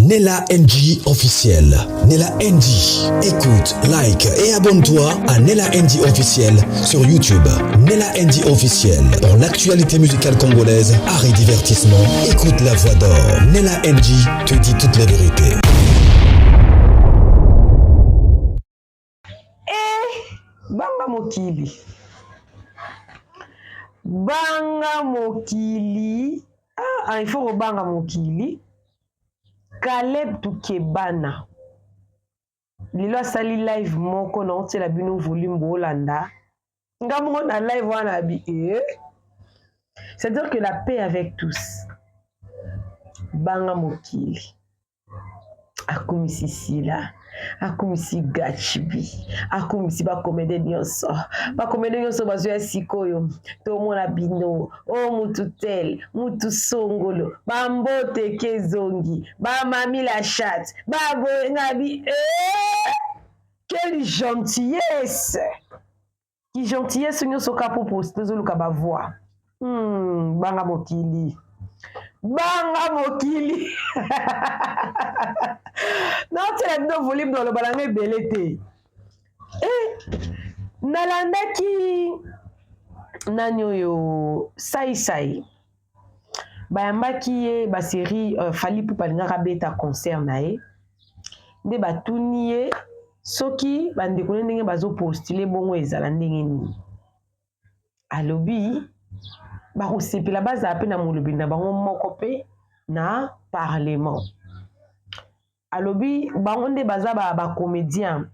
Nella NG officiel. Nella NG. Écoute, like et abonne-toi à Nella NG officiel sur YouTube. Nella NG officiel. Pour l'actualité musicale congolaise, art et divertissement, écoute la voix d'or. Nella NG te dit toute la vérité. Banga mokili. Banga mokili. Il faut banga mokili. Caleb Tukebana. Lilo sali live moko na onte la bino volume bolanda. Ngamongo na live wana bi. C'est-à-dire que la paix avec tous. Banga mokili. Akumisi sila. Akumisi gachibi. Akumisi ba komede nyonso. Ba komede nyonso bazo ya sikoyo. To mona bino. O mutu tel. Mutu songolo. Ba mbote kezongi. Ba mami la chatte. Ba ngabi. Quelle gentillesse. Qui gentillesse nyonso kapo poste zoluka ba voix. Banga mokili. Banga mokili. Non, c'est la vidéo volume dans le balangé belete. Nalanda ki nanyo yo sai. Bayamba ki ye ba série Fali Poupalinga kabeta concert na ye. Nde batuni ye soki bande kone ndenge bazo postuler bongo ezala ndenge ni. Alobi ba ko sepela baza pe na molobi na bango moko pe na parlement. Alobi bango nde baza ba comédien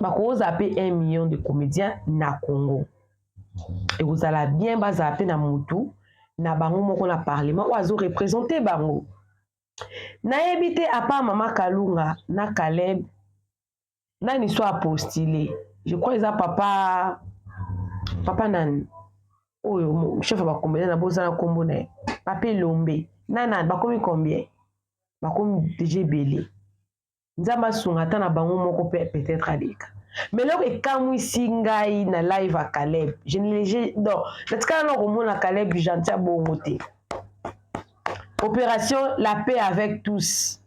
ba ko zape 1 million de comédiens na Congo. Et vous allez bien baza pe na mutu na bango moko na parlement oazo représenter bango. Na ebité à part Mama Kalunga na Caleb na ni soit postulé. Je crois ils a papa nan oyo chef ba comédien na boza na kombo na Papa Lombe. Nana ba komi combien? Ba komi DJ Belé. Nzamba sunga na bango moko peut-être aleka. Mais là que kamwi singai na live à Caleb, je ne l'ai non, natika na komona Caleb gentil bongo te. Opération la paix avec tous.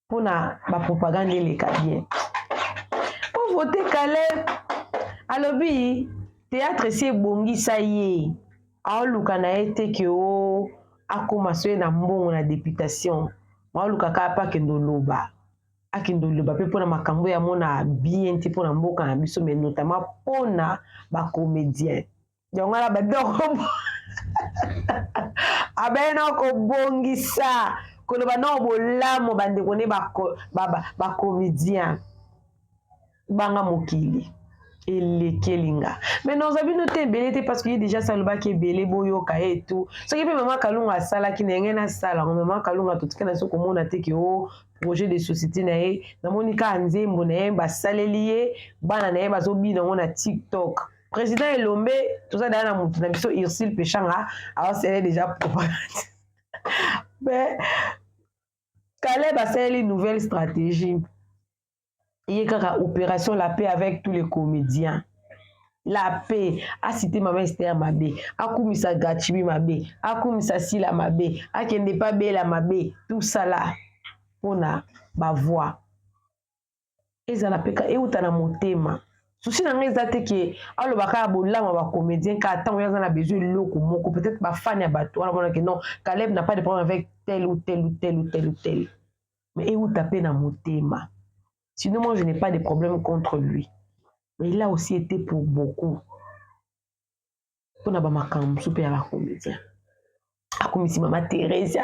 Pour na ba propagande les bien. Pour voter Caleb, alobi théâtre c'est bongi ça y est. Aoluka na ete ke o akomaso na mbongo na députation. Aoluka ka pa kendo loba. Akendo loba pe pona makambo ya mona bien ti pona mboka na biso mais notamment pona ba comédien. Yonga la ba doko. Abena ko bongisa ko loba no bolamo bande kone ba comédien. Banga mokili. Et kelinga. Mais nous avons noté belé parce qu'il y a déjà saloba qui est belé boyo kae et tout. Ce qui fait maman kalunga sala qui n'est rien à sala. Maman kalunga tout ce qu'on a sur comment on a été au projet de société nae. Na monika anze mbonae ba salelié bana nae bazobi na on a TikTok. Président Elombe tout ça dans la montre na biso Irsil Pechanga alors c'est déjà propagande. Mais Caleb a fait une nouvelle stratégie. Il y a une opération la paix avec tous les comédiens. La paix. A cité Maman Esther Mabé. A Koumisa Gachibi Mabé. A Koumisa Sila Mabé. A Kende pas Bela Mabé. Tout ça là. On a ma voix. Et ça la paix. Et où t'as na motema. Souci n'a rien zate que alors baka bola ma comédien ka tant on a besoin de l'eau comme peut-être ba fan ya bato. On a que non. Caleb n'a pas de problème avec tel ou tel ou tel ou tel ou tel. Mais et où t'as paix na motema. Sinon, moi, je n'ai pas de problème contre lui. Mais il a aussi été pour beaucoup. Pour n'a pas ma cam, super à la comédien. A comme ici, Maman Thérèse.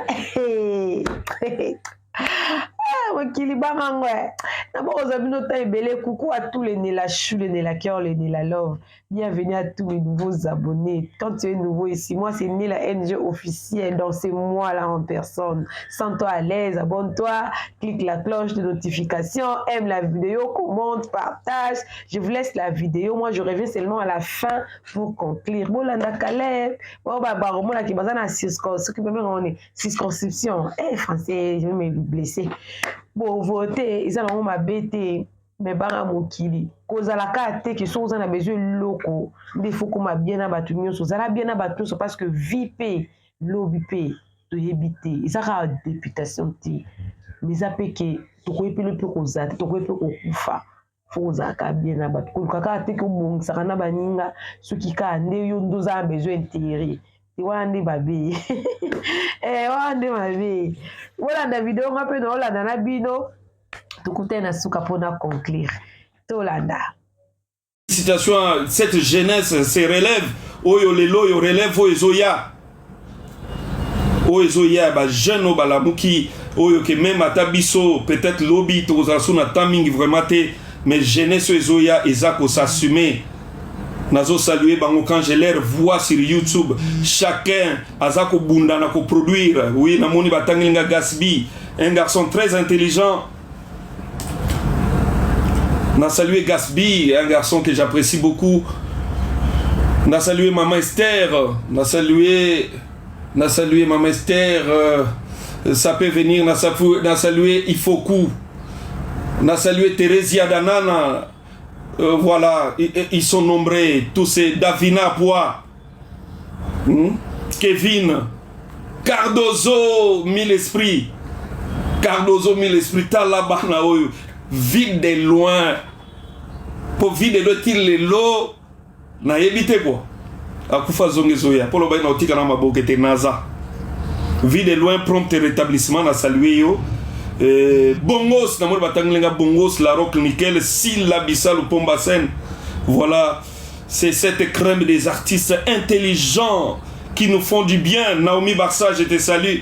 Wakili Bangangwe. D'abord, aux amis, notre belé. Coucou à tous les Nela Chou, les Nela Cœur, les Nela Love. Bienvenue à tous les nouveaux abonnés. Quand tu es nouveau ici, moi, c'est Nella NG officiel. Donc, c'est moi là en personne. Sens-toi à l'aise, abonne-toi, clique la cloche de notification, aime la vidéo, commente, partage. Je vous laisse la vidéo. Moi, je reviens seulement à la fin pour conclure. Bon, là, Caleb. Bon, bah, moi, là, qui est dans circonscription. Eh, français, je vais me blesser. Bon, voter, ils ont ma bête, mais banga mokili. Kozalaka te que sont en a besoin loko. Des fois qu'on m'a bien abattu, ça a bien abattu parce que VIP, l'OBP, de habiter. Ils ont une députation. mais eza mpe ke tokoyepeli mpe kozala te tokoyebi mpe kokufa fo kozalaka bien na bato koluka kaka te ke obongisaka na baninga soki kaka nde yo nde oza na besoin intérêt te wana nde mabe wana nde mabe bolanda video nga mpe na olanda na bino tokutani na suka mpona conclure tolanda. Citation à cette jeunesse, ces relèves, oyo lelo yo relève oyo ezoya ba jeune o balamuki oyo que même ata biso peut-être lobby tokozala so na timing vraiment te mais jeunesse ezoya ezako s'assumer. Nazo saluer bango quand je les vois sur YouTube, chacun azako bundana ko produire. Oui, namoni batangilinga Gasby, un garçon très intelligent. On a salué Gasby, un garçon que j'apprécie beaucoup. On a salué Maman Esther. On a salué Maman Esther. Ça peut venir. On a salué Ifoku. On a salué Thérésia Danana. Voilà, ils sont nombreux. Tous ces Davina Pois. Kevin. Cardozo, mille esprits. Cardozo, mille esprits. Talabana, vide de loin. Pour vide de tir les lots. Na évité quoi. Akufa zongezoya. Pour le bain nautique na maboke te naza. Vide de loin, prompt rétablissement. Na salué yo. Bongos, na mori batanglenga Bongos, la rock nickel, Silla Bissal ou Pombasen. Voilà. C'est cette crème des artistes intelligents qui nous font du bien. Naomi Barça, je te salue.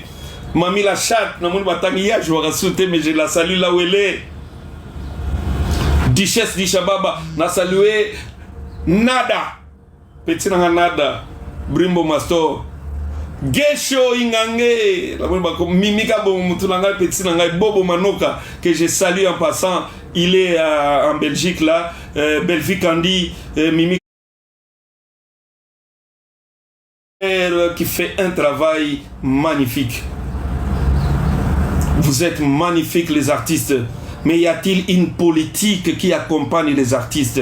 Mami la chatte, na mori batangia, je vais rassouter, mais je la salue là où elle est. Duchesse Dishababa, na salué Nada, petit Nada, Brimbo Masto, Gesho Ingange, Mimika Bomutunanga, petit Nanga, Bobo Manoka, que je salue en passant, il est en Belgique là, Belgique Andy, Mimika qui fait un travail magnifique. Vous êtes magnifiques les artistes. Mais y a-t-il une politique qui accompagne les artistes?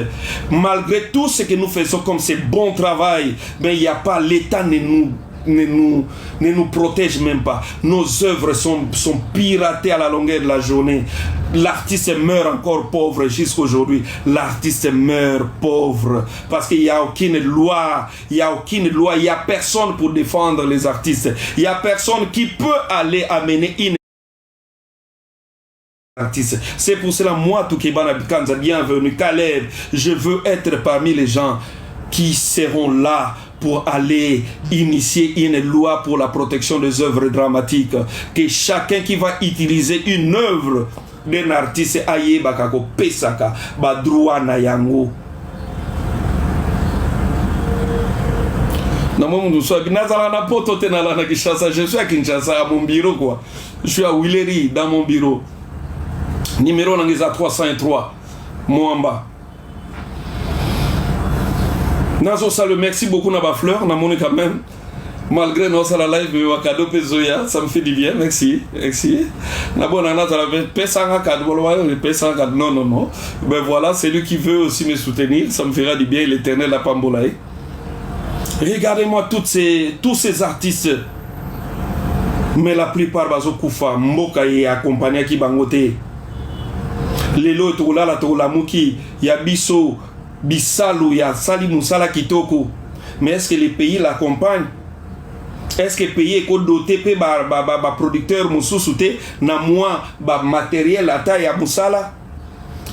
Malgré tout ce que nous faisons comme ce bon travail, mais il n'y a pas, l'État ne nous protège même pas. Nos œuvres sont piratées à la longueur de la journée. L'artiste meurt encore pauvre jusqu'aujourd'hui. L'artiste meurt pauvre parce qu'il n'y a aucune loi. Il n'y a personne pour défendre les artistes. Il n'y a personne qui peut aller amener une artiste. C'est pour cela, moi, Toukebana Bikanza, bienvenue, Caleb, je veux être parmi les gens qui seront là pour aller initier une loi pour la protection des œuvres dramatiques. Que chacun qui va utiliser une œuvre d'un artiste aye bakako pesaka badroit na yango. Je suis à Kinshasa, à mon bureau quoi. Je suis à Willery, dans mon bureau. Numéro 303, Moamba. Nazo salut, merci beaucoup Naba Fleur, Namoni quand même. Malgré nos la live, mais cadeau pesoya, ça me fait du bien, merci. Nabo nana ça la pesanga cadeau, non. Ben voilà, c'est lui qui veut aussi me soutenir, ça me fera du bien, l'Éternel à Pambolaï. Regardez-moi tous ces artistes. Mais la plupart bazo kufa, mboka et accompagné qui bangote. Lelo tola la tola muki ya biso bisalu ya sali musala kitoko. Mais est-ce que les pays l'accompagnent? Est-ce que les pays est doté pe ba producteur mususute na moi ba matériel ata ya musala?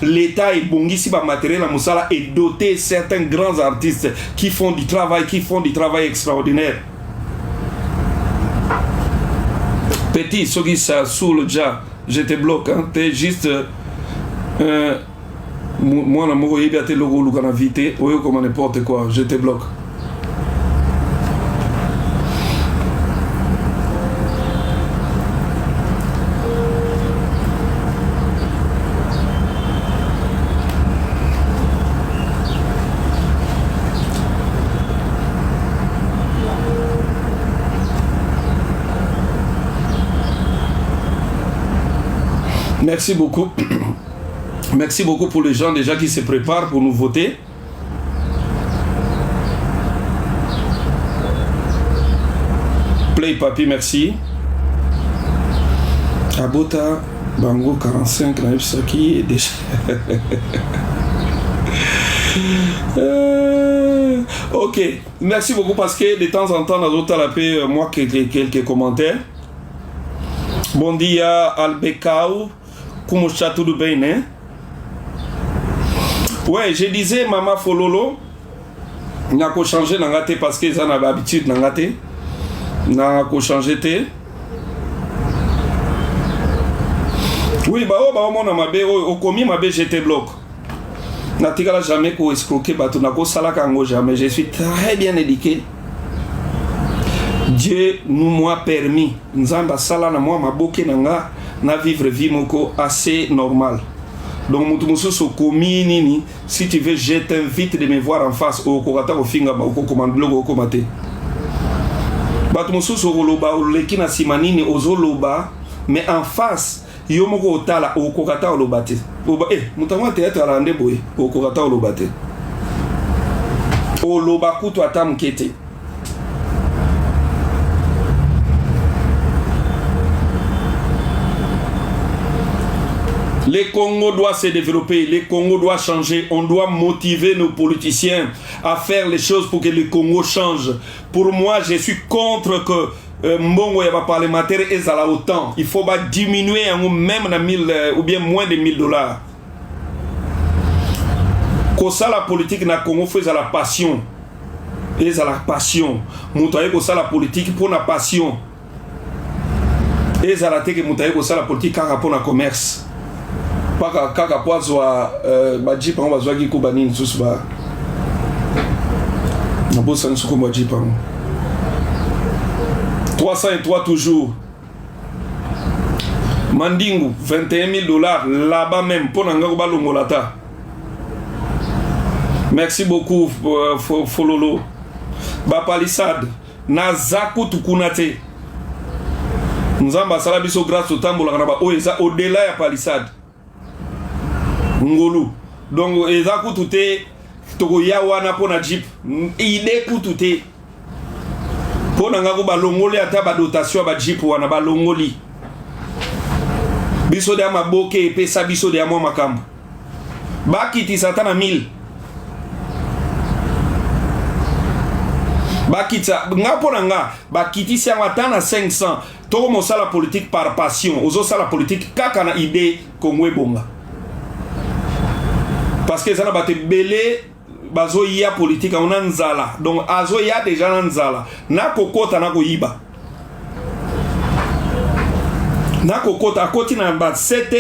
L'État est bongisi ba matériel à musala et doté certains grands artistes qui font du travail extraordinaire. Petit, ce qui ça sous le déjà, je te bloque, hein, t'es juste moi na moko yebi ate logo luka na vite oyo comme n'importe quoi, je te bloque. Merci beaucoup. Merci beaucoup pour les gens déjà qui se préparent pour nous voter. Play Papi, merci. Abota Bango 45 na ça qui est déjà. Ok, merci beaucoup parce que de temps en temps dans d'autres la paix moi quelques commentaires. Bon dia Albekao, comment ça tout bien hein? Ouais, je disais Mama Fololo n'a qu'à changer n'a gâté parce que ça n'a pas habitude n'a gâté. N'a qu'à changer té. Oui, bah mon amabe au commis ma BGT bloc. Natikala jamais qu'au escroquer bateau n'a qu'au salakango jamais. Je suis très bien éduqué. Dieu nous m'a permis. Nzamba sala na moi ma boke nanga na vivre vie moko assez normal. Donc mutumusu so commis nini si tu veux je t'invite de me voir en face au kokata au finga ba au commande blog au komate. Batumusu so loba o lekina simanini ozoloba mais en face yo moko otala okokata olobate oba mutamwa théâtre alande boye okokata olobate oloba kutu atamkete le Congo doit se développer, le Congo doit changer, on doit motiver nos politiciens à faire les choses pour que le Congo change. Pour moi, je suis contre que Mbongo yaba parlementaire est à la autant. Il faut pas diminuer même à 1000 ou bien moins de $1000. Quand ça la politique na Congo fait à la passion. Et à la passion. Moutaye ko ça la politique pour la passion. Et à la teke moutaye ko ça la politique car pour la commerce. Pas kaka poazwa baji pa bazwa ki ko banini tous ba. Na bossa nsuko baji pa. 303 toujours. Mandingu, $21,000 là-bas même pour Nangago Balongolata. Merci beaucoup, Fololo. Bapalisade, Nazaku Tukunate. Nzamba Salabiso grâce au tambour, au-delà de Palisade. Ngolu. Donc, Ezaku Tute, Togoyawana Pona Jeep. Ide Kutute. Pour Nangago Balongoli ata ba dotation ba Jeep wana balongoli. Biso de amaboke et pesa biso de amo makambo. Bakiti satana 1000. Bakita ngapo nanga bakiti si amatana 500. Toko mosala politique par passion. Ozo sala politique kaka na idée kongwe bonga. Parce que ça na bate belé bazo ya politique on nzala. Donc azo ya déjà nzala. Na kokota na koyiba. Na kokota akoti na ba 7h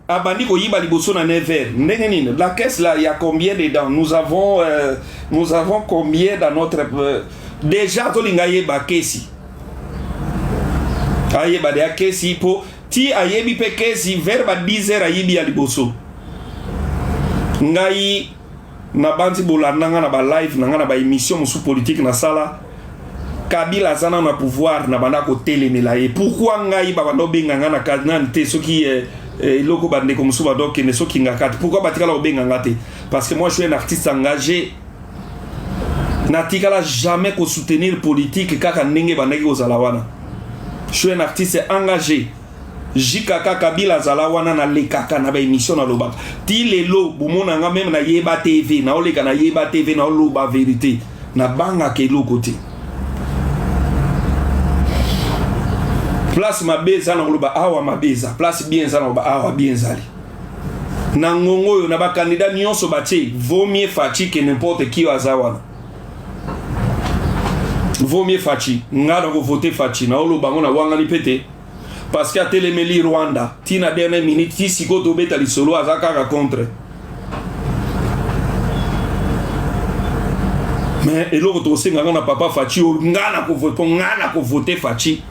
abandi koyiba liboso na 9h. Ndenge nini? La caisse là il y a combien dedans? Nous avons combien dans notre déjà to linga yeba kesi. Ayeba de kesi po ti ayebi pe kesi vers ba 10h ayibi ya liboso. Ngai na banti bolandanga na ba live nanga na ba émission sous politique na sala Kabila zana na pouvoir na banda ko telemela et pourquoi ngai ba bando benganga na kadnan te soki loko bande comme souba donc ne soki ngakati pourquoi batikala obenganga te parce que moi je suis un artiste engagé natikala jamais ko soutenir politique kaka ndenge bandaki kozala wana je suis un artiste engagé Jikaka Kabila zala wana na lekaka na ba émission na loba ti lelo bomona nga même na Yeba TV na oleka na Yeba TV na loba vérité na banga ke lokote place mabeza na loba awa mabeza place bien za na loba awa bien zali na ngongo yo na ba candidat nyonso batie vaut mieux Fachi que n'importe qui azawana vaut mieux Fachi ngada ko voter Fachi na loba ngona wanga ni pété parce qu'il y a Téléméli Rwanda, Tina dernière minute, qui si go dobeta li solo azaka contre. Mais et l'autre aussi ngana papa Fachi ngana ko voter Fachi.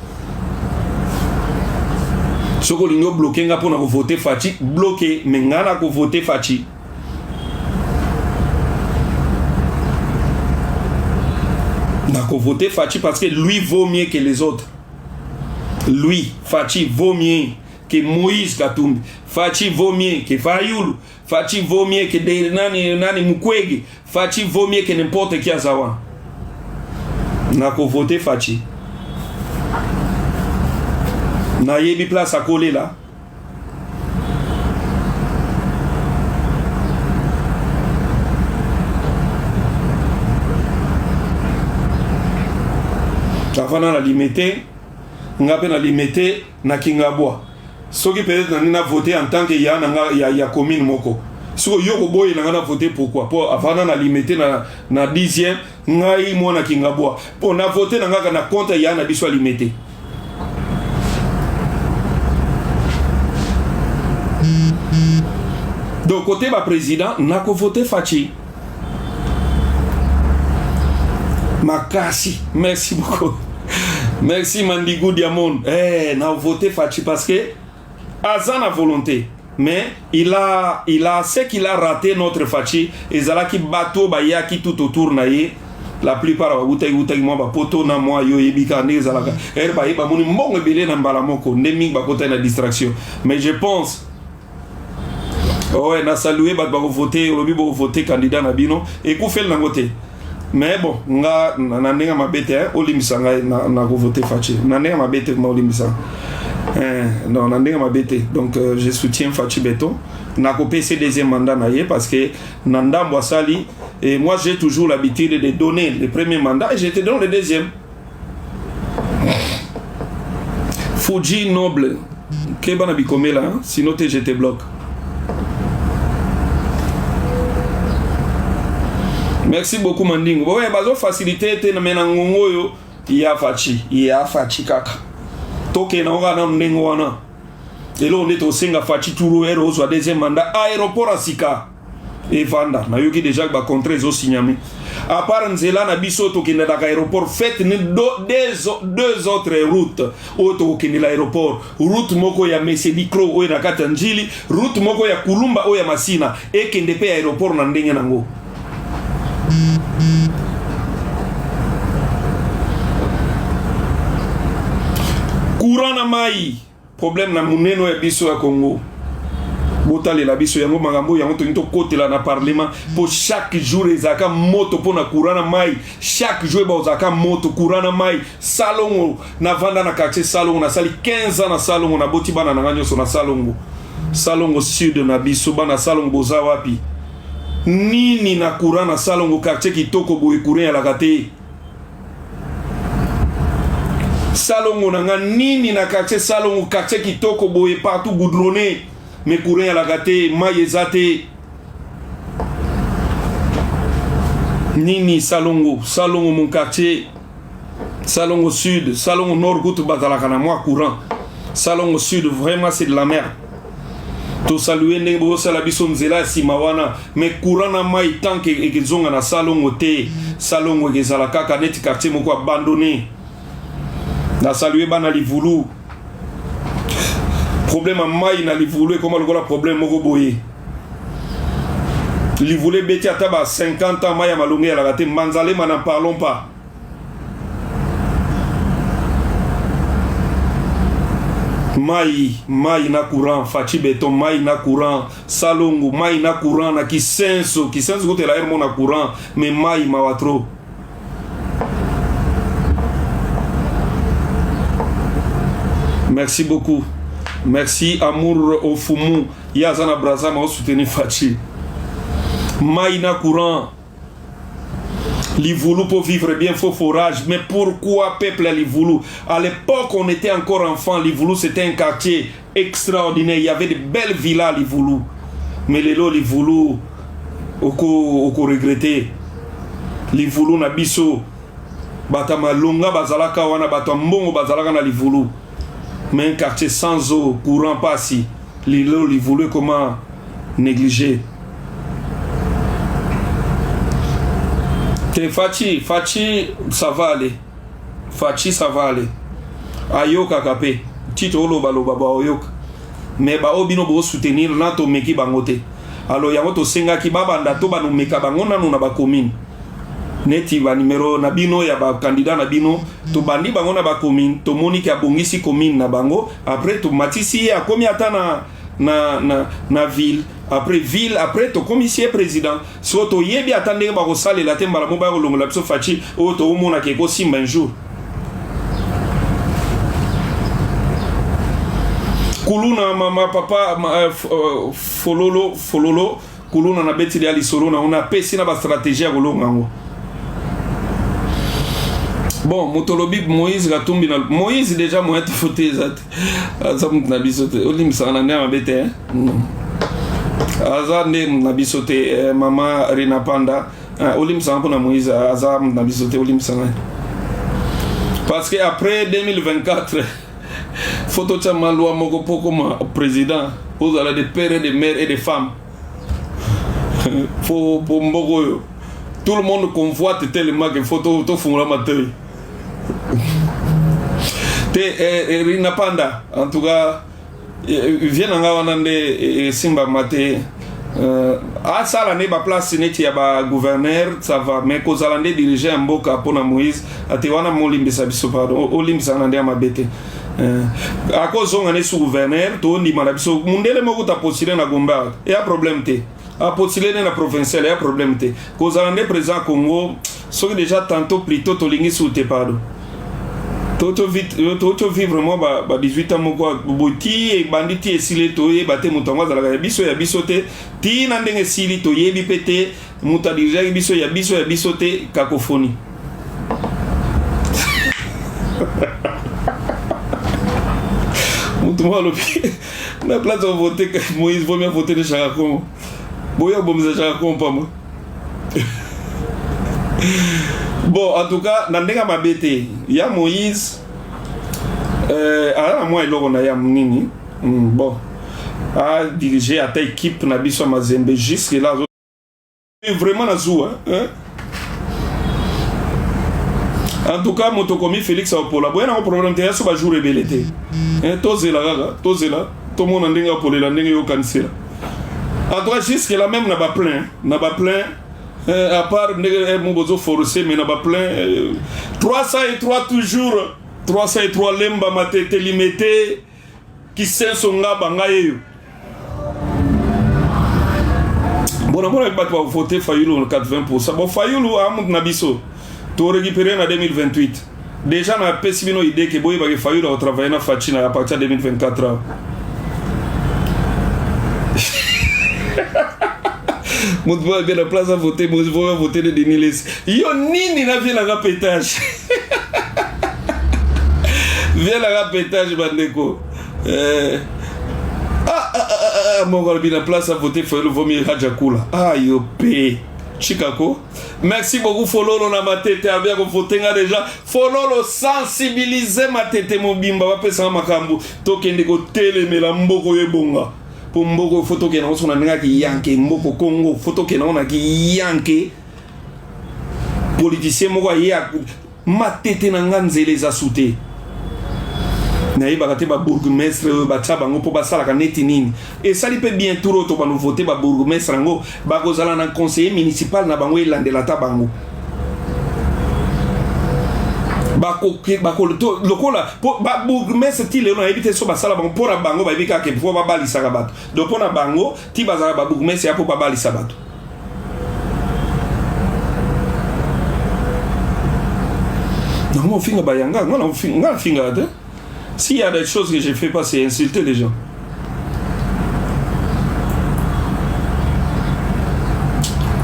Soko lingo bloqué nga pona ko voter Fachi, bloqué mais ngana ko voter Fachi. Na ko voter Fachi parce que lui vaut mieux que les autres. Lui, Fachi vaut mieux que Moïse Katumbi. Fachi vaut mieux que Fayulu. Fachi vaut mieux que Nani Mukwege. Fachi vaut mieux que n'importe qui à Zawa. N'a qu'à voter Fachi. N'a yebi place à coller là. avant na limité nga pe na limité na kingabwa soki peut-être na voté en tant que ya commune moko so yoko boy na voté pourquoi pour avant na limité na 10e ngai mo na kingabwa pour na voté na compte ya na biso limité donc côté ba président na ko voté Fachi makasi merci beaucoup merci Mandigou Diamond na voté Fachi parce que Azan a volonté mais il a ce qu'il a raté notre Fachi ezalaki bateau bayaki tout autour na ye la plupart utay mo ba poto na moi yo yebika nezalaka ba yeba moni mbongo belé na mbala moko ndemi ba kota na distraction mais je pense ouais na salué ba voter obi bo voter candidat na bino et ku fel na ngote mais bon nga na ndenge mabete olimisa nga na ko voter Fachi na ndenge mabete ma olimisa non na ndenge mabete donc je soutiens Fachi Beton na ko PC deuxième mandat na ye parce que nanda Boissali et moi j'ai toujours l'habitude de donner le premier mandat et je te donne le deuxième. Fuji Noble Keba na bikome là sinon je te bloque. Merci beaucoup Mandingo. Ouais, bazo facilité te na menangongo yo ya Fachi kaka. Toke na nga na ndingo wana. Elo on est au Senga Fachi Touro ero zo deuxième mandat aéroport à Sika. Et Vanda na yoki déjà ba contre zo signami. À part Nzela na biso toke na aéroport fait ni deux autres routes. Auto toke ni l'aéroport. Route moko ya Mesedi Kro o na Katanjili, route moko ya Kulumba o ya Masina et kende pe aéroport na ndenge nango. Courant na mai problème na muneno ya biso ya Congo botale la biso yango magambo yango to côté là na parlement pour chaque jour ezaka moto pour na courant na mai chaque jour ba ozaka moto courant na mai salongo na vanda na quartier salongo na sali 15 ans na salongo na boti bana na nganyo so na salongo sud na biso bana salongo boza wapi nini na courant na salongo quartier kitoko boye courant ya la kate salongo nanga nini na quartier salongo quartier kitoko boye partout goudronné mais courant ya la kate maïezate nini salongo mon quartier salongo sud salongo nord goutte bazalaka na moi courant salongo sud vraiment c'est de la merde. To saluer ndenge bo sala biso nzela simawana mais courant na mai tant que ekezonga na salongo te salongo ezala kaka net quartier moko abandonné na saluer bana livulu problème à mai na livulu comment le problème moko boye livulu beti ataba 50 ans mai ya malonge ya la te manzale n'en parlons pas. Mai na courant Fachi Beton mai na courant salongo mai na courant na kisenso kote la hermo na courant mais mai mawatro merci beaucoup merci amour au fumu yazana braza ma soutenir Fachi mai na courant Livulu pour vivre bien, faut forage. Mais pourquoi peuple à Livulu? À l'époque, on était encore enfant. Livulu, c'était un quartier extraordinaire. Il y avait de belles villas à Livulu. Mais les lots Livulu, on regretté. Livulu na biso. Batama longa bazalaka wana batambongo bazalaka na Livulu. Mais un quartier sans eau, courant pas si. Les lots Livulu, comment négliger? Fachi, ça va aller. Fachi, ça va aller. Ayoka kapé. Tito oloba loba ba oyoka. Mais ba obino bo soutenir na to meki bangote. Alors yango to senga ki baba ndato ba no meka bangona no na ba commune. Neti ba numéro na bino ya ba candidat na bino to bandi bangona ba commune to moniki abongisi commune na bango après to matisi ya komi ata na ville. Après ville, après ton commissaire président, soit au yebi attendez ba rosale la temba la moba longo la Fachi o to mona ke ko simba un jour. Kuluna mama papa fololo kuluna na beti ya lisolo na on a pesi na ba stratégie ya kolonga ngo. Bon, Motolobi Moïse Gatumbi Moïse déjà moi être fauté ça. Ça m'a bisoté. Olim ça na ndema bete hein. Aza ne m'a bisoté maman Rina Panda. Olim ça pour na Moïse aza m'a bisoté Olim ça. Parce que après 2024 photo de Malwa Moko comme président, vous allez des pères, des mères et des femmes. Faut pour Mbogo. Tout le monde convoite tellement que photo font la matérie. Rina Panda, en tout cas, vient en Gawanande Simba Maté. Ça l'année ba place net ya ba gouverneur ça va mais ko zalande diriger en boka pona Moïse atiwana molimbe sabiso pardon olimbe sanande ma bete à cause on est sous gouverneur to ndi malabiso mundele moko ta postuler na Gomba et a problème té a postuler na provincial et a problème té ko zalande président Congo so déjà tantôt plutôt to lingi sous té pardon Toto vivre moi 18 ans moko boti e banditi esile to ye bate mutonga za la biso ya bisote ti na ndenge sili to yebi pete muta dirija biso ya bisote cacophonie. Mutumwa lopi na place de voter Moïse vaut mieux voter de Charakom. Boya bomza Charakom pas moi. Bon, en tout cas, dans les mabete, il y a Moïse. Moi, il y a Mounini. Bon, a dirigé à ta équipe na biso Mazembe jusque là. Vraiment na zou, hein. En tout cas, motokomi Félix Apola. Bon, il y a un problème de ça, jour rebellité. Tozela, tozela. Tout le monde a ndenge Apola, ndenge yo cancela. En tout cas, jusque là même n'a pas plein. À part Moubozo forcé, mais n'a pas plein. 303 toujours. 303 lemba matete limité. Qui sait son gars bangaye. Bon, on va pas voter Fayoulou 80%. Bon, Fayoulou a mon nabiso. Tu récupérer en 2028. Déjà, on a pessimino idée que Boy va Fayoulou va travailler dans Fachina à partir de 2024. Mon doigt bien la place à voter, moi je vais voter de Denilis. Yo nini na vient la répétage. Viens la répétage bandeko. Mon gars bien la place à voter faut le vomir Hadjakula. Ah yo p. Chicago. Merci beaucoup Fololo na matete avec voter déjà. Fololo sensibiliser matete mobimba va pesa makambu. Tokende ko telemela mboko yebonga. Mboko photo ke na osona nga ki yanke mboko Congo photo ke na ki yanke politicien moko ya matete na nganzele za souté na iba kate ba bourgmestre ba tsabango po basala ka neti nini et ça li peut bien tout to ba nous voter ba bourgmestre ngo ba kozala na conseiller municipal na bango elandela tabango lokola ba bourgmestre ti lelo na ebite so basala bango pora bango ba ebika ke po ba balisa ka bato do pona bango ti bazala ba bourgmestre ya po ba balisa bato non finga bayanga non finga de s'il y a des choses que je fais pas c'est insulter les gens.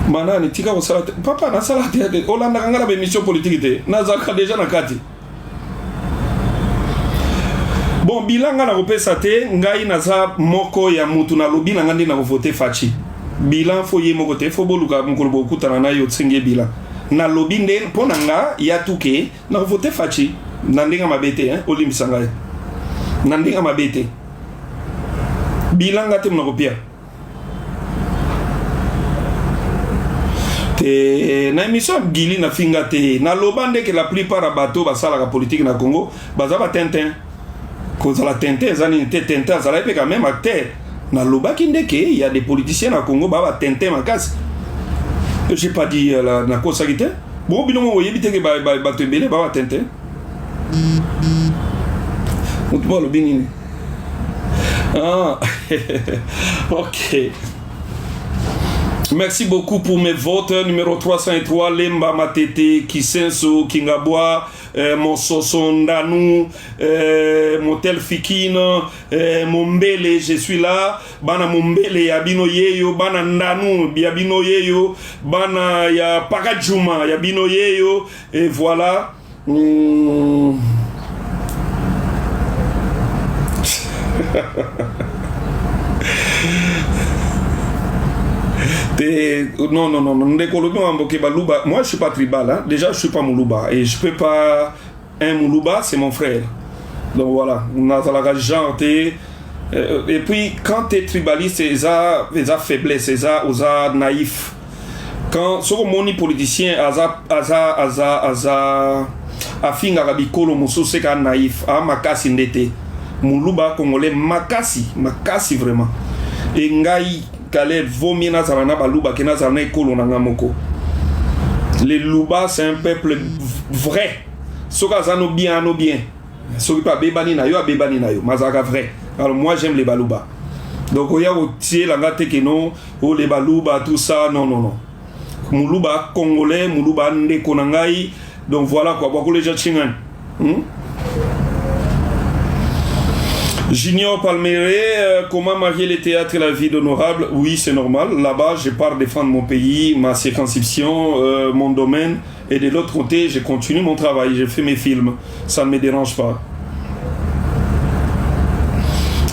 Manani tika osala papa na sala te olanda kangala be mission politique te na zaka déjà na kati. Bon bilanga na kopesa te ngai naza moko ya mutu na lobi na ngandi na voter fachi. Bilan fo ye moko te fo boluka mukolo bokutana na yo tsenge bilan. Na lobi nde pona nga ya tuke na voter fachi na ndinga mabete hein olimbisa ngai. Na ndinga mabete. Bilanga te mna kopia. Na émission Gili na finga te na lobande que la plupart à bateau basala la politique na Congo bazaba tintin cause la tintin zani tintin ça la quand même acteur na lobaki ndeke il y a des politiciens na Congo baba tintin makasi j'ai pas dit la na kosa kite bon bino mo yebite ke ba tembele baba tintin on te voit le binini ah OK. Merci beaucoup pour mes votes. Numéro 303, Lemba Matete, Kisenso, Kingabwa, Monsoso Ndanou, Motel Fikine, Mombele, je suis là. Bana Mombele, Yabino Yeyo, Bana Ndanou, Yabino Yeyo, Bana ya Pakajuma, Yabino Yeyo, et voilà. Non. Moi, je suis pas tribal. Hein. Déjà, je suis pas Moulouba. Et je peux pas... Un Moulouba, c'est mon frère. Donc voilà. On a la genre, et puis, quand tu es tribaliste, c'est ça faiblesse, c'est ça naïf. Quand ce moni politicien, afin arabicolo, musu c'est qu'un naïf, makasi ndete. Moulouba congolais, makasi vraiment. Et ngai, kale, vomi na zarana balouba, ki na zarana ekolo na ngamoko. Les Louba, c'est un peuple vrai. Soka zano bien. Soki pas bebani na yo, bebani na yo. Mazaka vrai. Alors moi j'aime les balouba. Donc il y a aussi la gâte que non, les balouba tout ça, non. Moulouba congolais, Moulouba nde konangai. Donc voilà quoi, beaucoup les gens chingan. Junior Palmeret, comment marier les théâtres et la vie d'honorable? Oui, c'est normal. Là-bas, je pars défendre mon pays, ma circonscription, mon domaine. Et de l'autre côté, je continue mon travail, je fais mes films. Ça ne me dérange pas.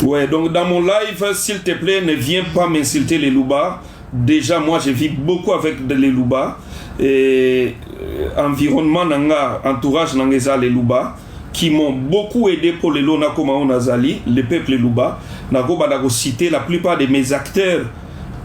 Ouais, donc dans mon live, s'il te plaît, ne viens pas m'insulter les Louba. Déjà, moi, je vis beaucoup avec les Louba. Et environnement, entourage, les Louba, qui m'ont beaucoup aidé pour les Lona Komao Nazali, le peuple Louba. Nago Badago citer la plupart de mes acteurs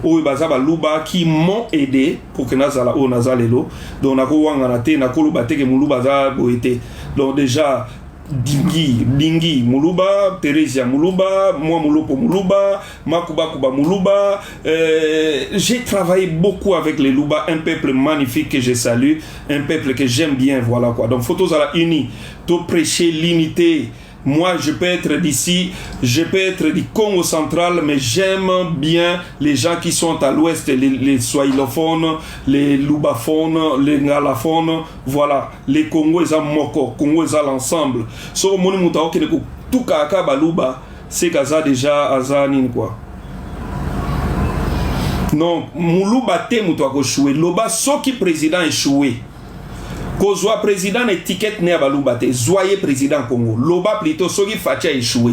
Louba qui m'ont aidé pour que Nazala o Nazalelo. Donc Nago Wanganate, Nakolo Bateke Moulouba Goete. Donc déjà, Dingi Moulouba, Teresia Moulouba, moi Mouloupo Moulouba, Makuba Kuba Moulouba. J'ai travaillé beaucoup avec les Louba, un peuple magnifique que je salue, un peuple que j'aime bien, voilà quoi. Donc photos à la unie, tout prêcher l'unité. Moi, je peux être d'ici, je peux être du Congo central, mais j'aime bien les gens qui sont à l'ouest, les swahilophones, les loubaphones, les ngalaphones, voilà. Les Congo, ils ont moko, Congo, ils ont l'ensemble. So, moni moutao qui tout kaka balouba, c'est kaza déjà azanin quoi. Non, moulouba te moutao ko choué, loba soki président échoué. Ko soit président étiquette ne balouba te, soyez président Congo. Loba plutôt soki Fachi a échoué.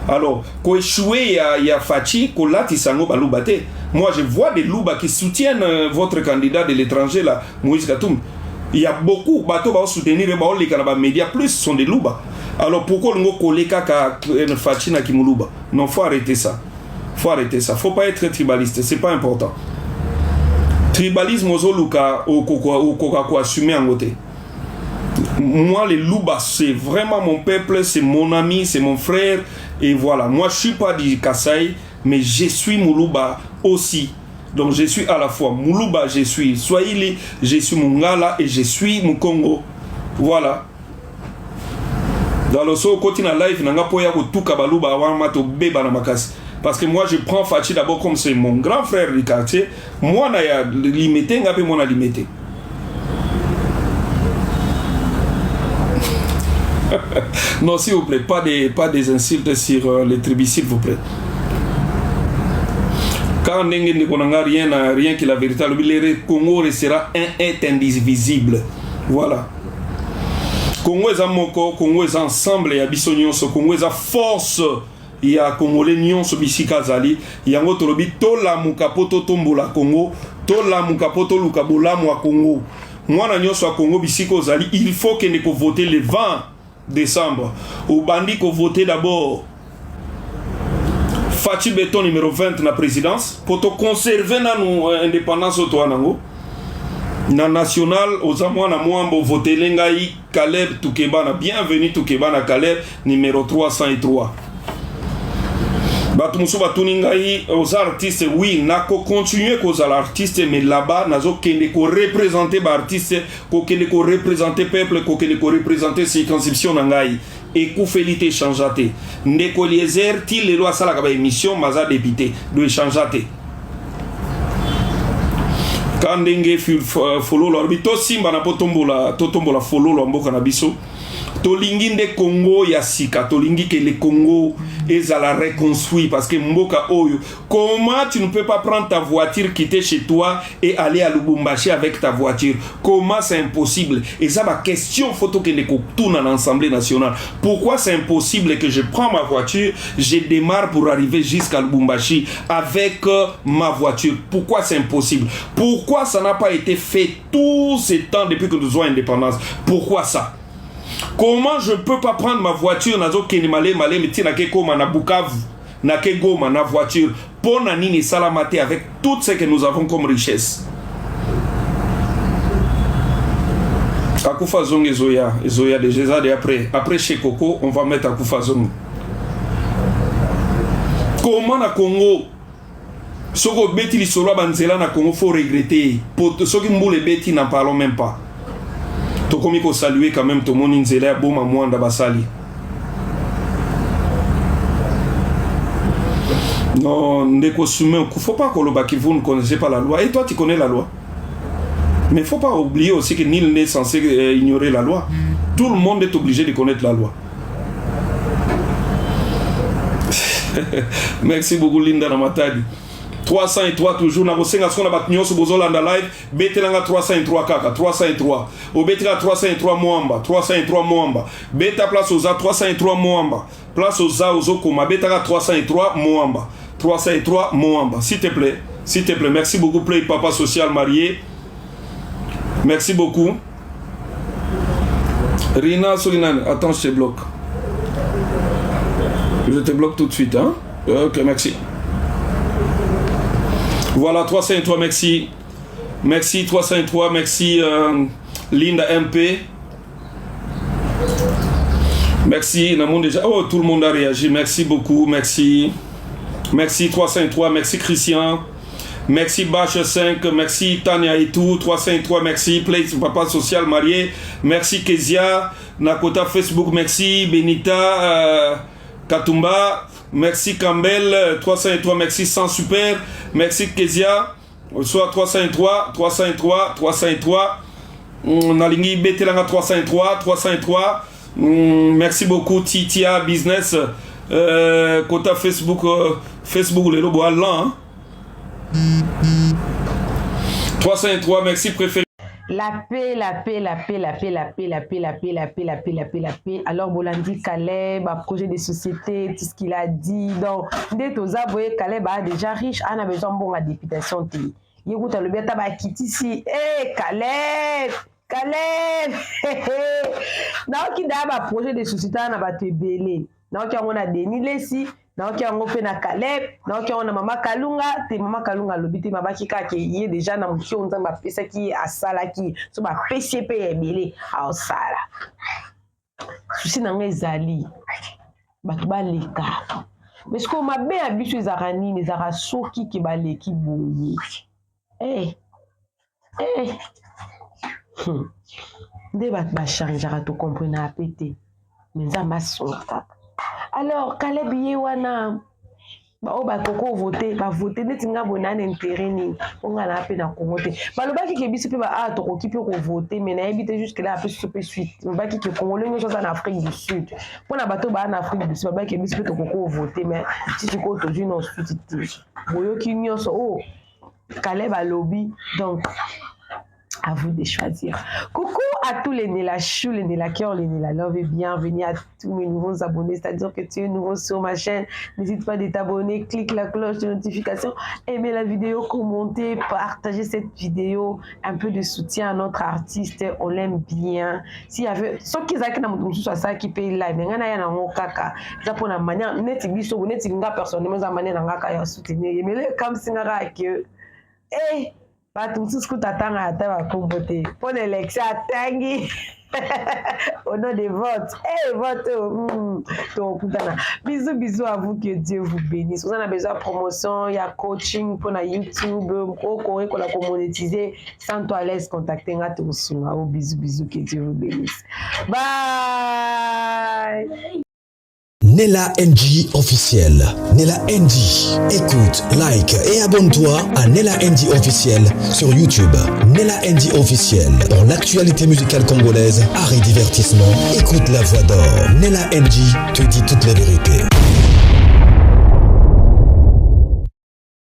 Alors, ko échoué il y a Fachi, ko lati sango balouba te. Moi je vois des louba qui soutiennent votre candidat de l'étranger là, Moïse Katoum. Il y a beaucoup bateau va soutenir les Canada médias plus sont des louba. Alors pourquoi ngo koleka ka Fachi na kimuluba? Non, faut arrêter ça. Faut pas être tribaliste, c'est pas important. Tribalisme aux Oluka au Coca assumé en côté. Moi les Louba c'est vraiment mon peuple, c'est mon ami, c'est mon frère et voilà. Moi je suis pas du Kasaï mais je suis Moulouba aussi. Donc je suis à la fois Moulouba, je suis Swahili, je suis Mungala et je suis Mukongo. Voilà. Dans le so côté na live nanga poya ko tuka baluba wa mato beba na makasi. Parce que moi je prends Fachi d'abord comme c'est mon grand frère du quartier. Moi na ya limité ngape mon limité. Non s'il vous plaît, pas des insultes sur les tribus s'il vous plaît. Quand on n'a rien que la vérité, le Congo restera est indivisible. Voilà. Congo est en moko, Congo est ensemble, il y a Bissonion, Congo est en force. Il y a Congolais Nyon Sobisika Zali, il y a un autre lobby, Tola Mukapoto Tombola Congo, Tola Mukapoto Lukabola Mwa Congo. Moi, Nyon soit Congo Bisiko Zali, il faut que nous voter le 20 décembre. Au bandit qu'on vote d'abord Fachi Beton numéro 20 na présidence, pour te conserver notre indépendance au Toanango. Na national, aux amours na Mwambo voter Lengai Caleb Toukebana, bienvenue Toukebana Caleb numéro 303. Batumuso Batuningai aux artistes, oui, nako continuer aux artistes, mais là-bas, nazo kende ko représenter ba artiste, ko kende ko représenter peuple, ko kende ko représenter circonscription nangai. Et Koufelité changeate. Ndeko Eliezer, ti les lois sala kaba émission, maza député, de changeate. Kandenge follow l'orbito simba na potombola, totombola follow l'amboka na biso. tolingi nde Congo ya sika, tolingi que le Congo est à la reconstruit parce que mboka oyo. Comment tu ne peux pas prendre ta voiture, quitter chez toi et aller à Lubumbashi avec ta voiture? Comment c'est impossible? Et ça, ma question, photo que les tourne à l'Assemblée nationale. Pourquoi c'est impossible que je prends ma voiture, je démarre pour arriver jusqu'à Lubumbashi avec ma voiture? Pourquoi c'est impossible? Pourquoi ça n'a pas été fait tout ce temps depuis que nous avons indépendance? Pourquoi ça? Comment je peux pas prendre ma voiture nazo kenimale male meti na ke koma na Bukavu na ke Goma na voiture pour na nini salamate avec tout ce que nous avons comme richesse? Akufa Zong et Zoya déjà et après chez Coco on va mettre Akufa Zong. Comment na Congo soko beti li solo banzela na Congo faut regretter pour ceux qui mboule beti n'en parlons même pas. Tokomi ko saluer quand même tout le monde nzela boma mwanda basali. Non, ndeko soumen, faut pas que vous ne connaissez pas la loi. Et toi tu connais la loi. Mais il ne faut pas oublier aussi que nul n'est censé ignorer la loi. Tout le monde est obligé de connaître la loi. Merci beaucoup Linda Namatadi. 303 toujours na bosenga sona batnyo so bozolanda live betelanga 303 kaka 303 o betela 303 moamba 303 moamba beta place oza 303 moamba place oza ozokoma betaka 303 moamba 303 moamba s'il te plaît merci beaucoup play papa social marié, merci beaucoup Rina Solinan. Attends, je te bloque, tout de suite hein. Ok, merci. Voilà, 303, merci. Merci, 303, merci Linda MP. Merci, déjà. Oh, tout le monde a réagi. Merci beaucoup, merci. Merci, 303, merci Christian. Merci Bache 5, merci Tania et tout. 303, merci Play Papa Social Marié. Merci Kezia, Nakota Facebook, merci Benita Katumba. Merci Campbell, 303, merci Sans Super, merci Kezia, soit 303, Nalingi Betelanga 303, merci beaucoup Titia Business, Kota Facebook, le lobo allant, 303, merci préféré. La paix. Alors, Bolandi Caleb, projet de société, tout ce qu'il a dit. Donc, dès que vous avez Caleb déjà riche, on a besoin de bonne députation. Il y a le bêta qui ici. Eh, Caleb! Donc, il y a un projet de société, on a été belé. Donc, on a Denis Lessi. Donc, on a na Caleb, donc on a Mama Kalunga, te Mama Kalunga lobité mabaki ka ke yé déjà na mouki on tamba pesa ki asala ki so ba PCP ebele a osala. Souci na ngezali. Batu ba leka. Mais ce qu'on m'a bien habitué ezarani les arasoki ki ba leki boye. Nde bat ba changer to comprendre a pété. Mais ça m'a sonta. Alors, Caleb Yewana, Koko voté, voté, net nga bonane intérêt ni, on a la peine à commenter. Le baki qui est bissé peut to qui peut voter, mais n'a habité jusque là après super suite. Le baki qui est congolais nous en Afrique du Sud. Pour la bateau en Afrique du Sud, baki qui est bissé peut voter, mais si tu comptes aujourd'hui non suite. Boyo qui n'y oh, Caleb a lobby, donc. À vous de choisir. Coucou à tous les Nela Chou, les Nela Cœur, les Nela Love et bienvenue à tous mes nouveaux abonnés. C'est-à-dire que tu es nouveau sur ma chaîne. N'hésite pas de t'abonner, clique la cloche de notification, aimer la vidéo, commenter, partager cette vidéo. Un peu de soutien à notre artiste. On l'aime bien. S'il y avait. Sauf qu'ils ont ça qui paye live. Il y a un kaka. Ça pour la manière. Net biso, net singa personnellement, ça manière à soutenir. Mais le comme singa que. Eh! Pas tout ce que tu attends à ta compoter. Pour l'élection, tangi. Au nom des votes. Bisous à vous, que Dieu vous bénisse. Vous en avez besoin de promotion, il y a coaching pour la YouTube, pour la monétiser. Sans toi, laisse contacter. Bisous, que Dieu vous bénisse. Bye. Nella NG officiel. Nella NG. Écoute, like et abonne-toi à Nella NG officiel sur YouTube. Nella NG officiel. Pour l'actualité musicale congolaise, art et divertissement, écoute la voix d'or. Nella NG te dit toutes les vérités.